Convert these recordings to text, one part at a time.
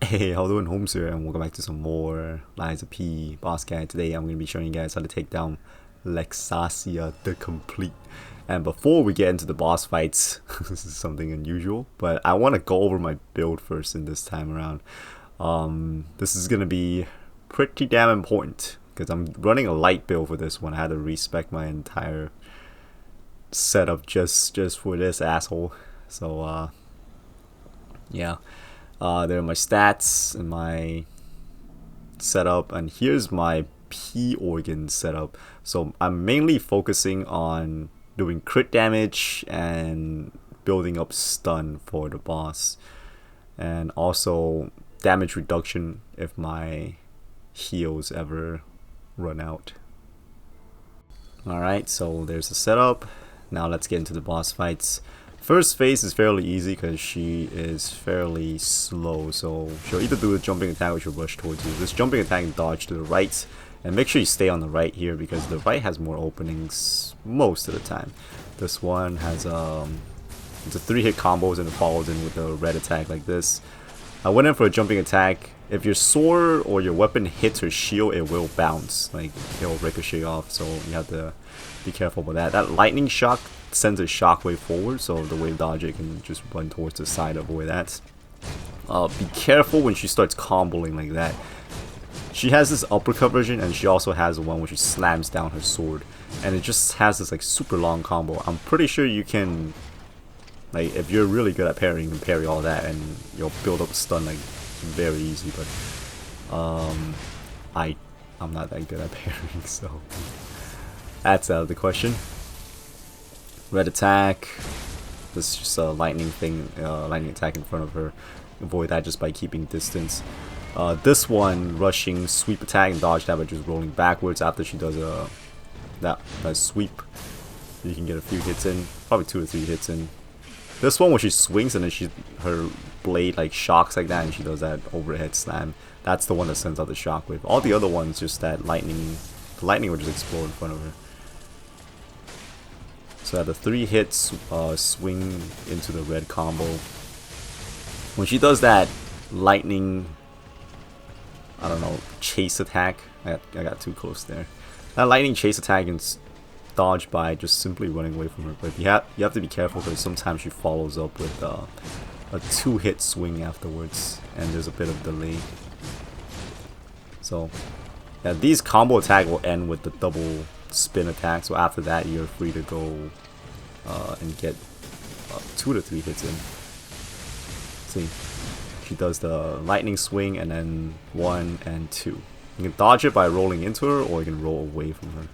Hey, how doing, Holmes here, and welcome back to some more Liza P Boss Guide. Today I'm going to be showing you guys how to take down Laxasia the Complete. And before we get into the boss fights, this is something unusual, but I want to go over my build first in this time around. This is going to be pretty damn important, because I'm running a light build for this one. I had to respec my entire setup just for this asshole. So, yeah. There are my stats and my setup, and here's my P organ setup. So I'm mainly focusing on doing crit damage and building up stun for the boss, and also damage reduction if my heals ever run out. Alright, so there's the setup. Now let's get into the boss fights. First phase is fairly easy because she is fairly slow, so she'll either do a jumping attack or she'll rush towards you. This jumping attack and dodge to the right, and make sure you stay on the right here because the right has more openings most of the time. This one has it's a 3-hit combos and it follows in with a red attack like this. I went in for a jumping attack. If your sword or your weapon hits her shield, it will bounce, like it'll ricochet off, so you have to be careful with that. That lightning shock sends a shockwave forward, so the wave dodger can just run towards the side, avoid that. Be careful when she starts comboing like that. She has this uppercut version, and she also has the one where she slams down her sword, and it just has this like super long combo. I'm pretty sure you can, like, if you're really good at parrying, you can parry all that and you'll build up stun like very easy, but I'm not that good at parrying, so that's out of the question. Red attack. This is just a lightning thing, lightning attack in front of her. Avoid that just by keeping distance. This one, rushing sweep attack and dodge that by just rolling backwards after she does that sweep. You can get a few hits in, probably 2 or 3 hits in. This one where she swings and then her blade like shocks like that and she does that overhead slam. That's the one that sends out the shockwave. All the other ones just that lightning. The lightning will just explode in front of her. So the 3 hits swing into the red combo. When she does that lightning, I don't know, chase attack. I got too close there. That lightning chase attack is dodged by just simply running away from her. But you have to be careful because sometimes she follows up with a 2-hit swing afterwards, and there's a bit of delay. So yeah, these combo attack will end with the double spin attack, so after that you're free to go and get 2 to 3 hits in. See, she does the lightning swing and then 1 and 2. You can dodge it by rolling into her, or you can roll away from her.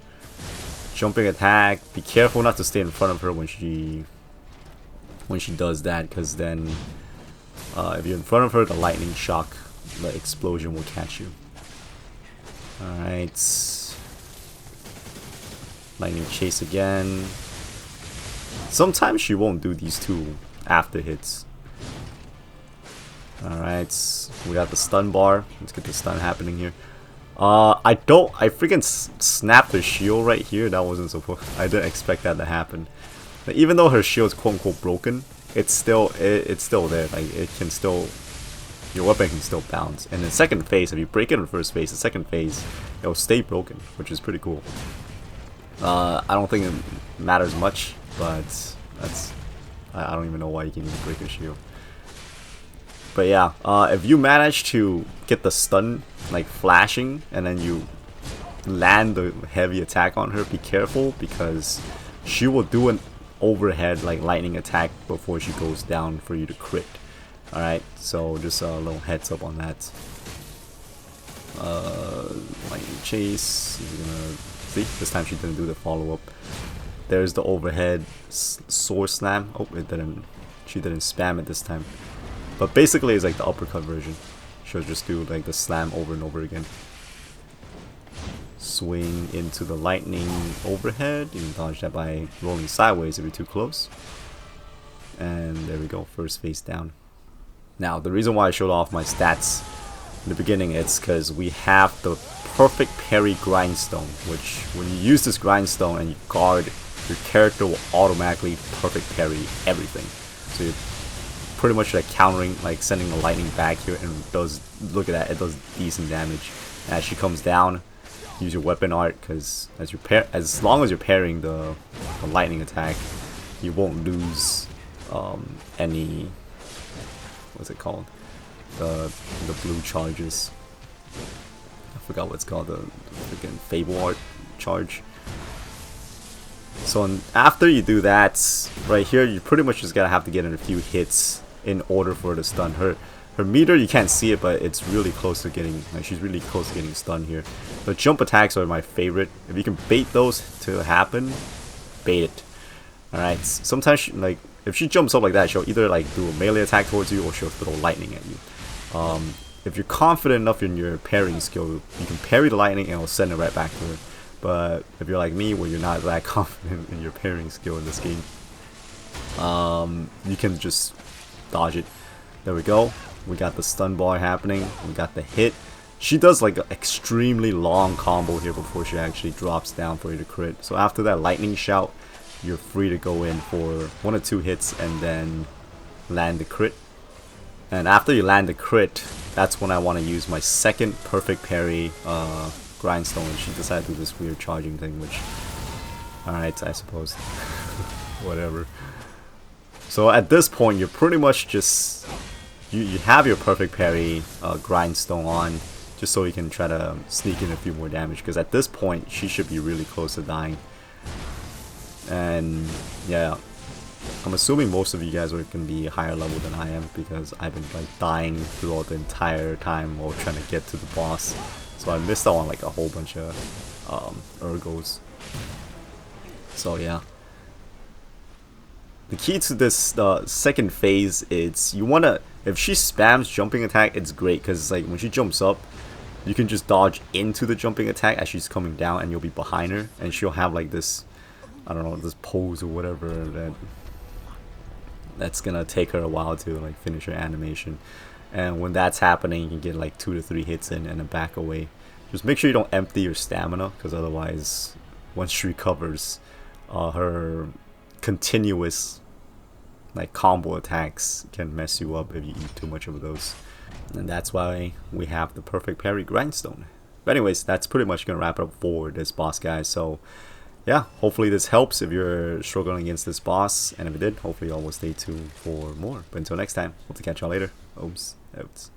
Jumping attack, be careful not to stay in front of her when she does that, because then if you're in front of her, the lightning shock, the explosion will catch you. Alright, lightning chase again. Sometimes she won't do these 2 after hits. Alright, we got the stun bar. Let's get the stun happening here. I freaking snapped her shield right here. That wasn't supposed. I didn't expect that to happen. Like, even though her shield's quote unquote broken, it's still there. Like, it can still, your weapon can still bounce. And in second phase, if you break it in first phase, the second phase it'll stay broken, which is pretty cool. I don't think it matters much, but that's, I don't even know why you can even break her shield. But yeah, if you manage to get the stun like flashing and then you land the heavy attack on her, be careful because she will do an overhead like lightning attack before she goes down for you to crit. Alright, so just a little heads up on that. Lightning chase. See, this time she didn't do the follow up. There's the overhead sword slam. Oh, it didn't. She didn't spam it this time. But basically, it's like the uppercut version. She'll just do like the slam over and over again. Swing into the lightning overhead. You can dodge that by rolling sideways if you're too close. And there we go, first face down. Now, the reason why I showed off my stats in the beginning, it's because we have the perfect parry grindstone, which when you use this grindstone and you guard, your character will automatically perfect parry everything. So you pretty much like countering, like sending the lightning back here, and does, look at that, it does decent damage. And as she comes down, use your weapon art, because as long as you're parrying the lightning attack, you won't lose any, what's it called, the blue charges. I forgot what it's called, the freaking Fable art charge. So after you do that, right here, you pretty much just gotta have to get in a few hits in order for her to stun. Her meter, you can't see it, but it's really close to getting, like, she's really close to getting stunned here. The jump attacks are my favorite. If you can bait those to happen, bait it. Alright, sometimes like if she jumps up like that, she'll either like do a melee attack towards you, or she'll throw lightning at you. If you're confident enough in your parrying skill, you can parry the lightning and it'll send it right back to her. But if you're like me, where you're not that confident in your parrying skill in this game, you can just dodge it. There we go. We got the stun bar happening. We got the hit. She does like an extremely long combo here before she actually drops down for you to crit. So after that lightning shout, you're free to go in for 1 or 2 hits and then land the crit. And after you land the crit, that's when I want to use my second perfect parry grindstone. She decided to do this weird charging thing, which, alright, I suppose. Whatever. So at this point, you're pretty much just, you have your perfect parry grindstone on, just so you can try to sneak in a few more damage, because at this point she should be really close to dying. And yeah, I'm assuming most of you guys are going to be higher level than I am, because I've been like dying throughout the entire time while trying to get to the boss. So I missed out on like a whole bunch of ergos. So yeah. The key to this second phase is you want to, if she spams jumping attack, it's great, because like when she jumps up, you can just dodge into the jumping attack as she's coming down, and you'll be behind her, and she'll have like this, I don't know, this pose or whatever that's gonna take her a while to like finish her animation. And when that's happening, you can get like 2 to 3 hits in and then back away. Just make sure you don't empty your stamina, because otherwise, once she recovers, her continuous like combo attacks can mess you up if you eat too much of those. And that's why we have the perfect parry grindstone. But anyways, that's pretty much gonna wrap it up for this boss, guys. So yeah, hopefully this helps if you're struggling against this boss, and if it did, hopefully y'all will stay tuned for more. But until next time, hope to catch y'all later. Ooms out.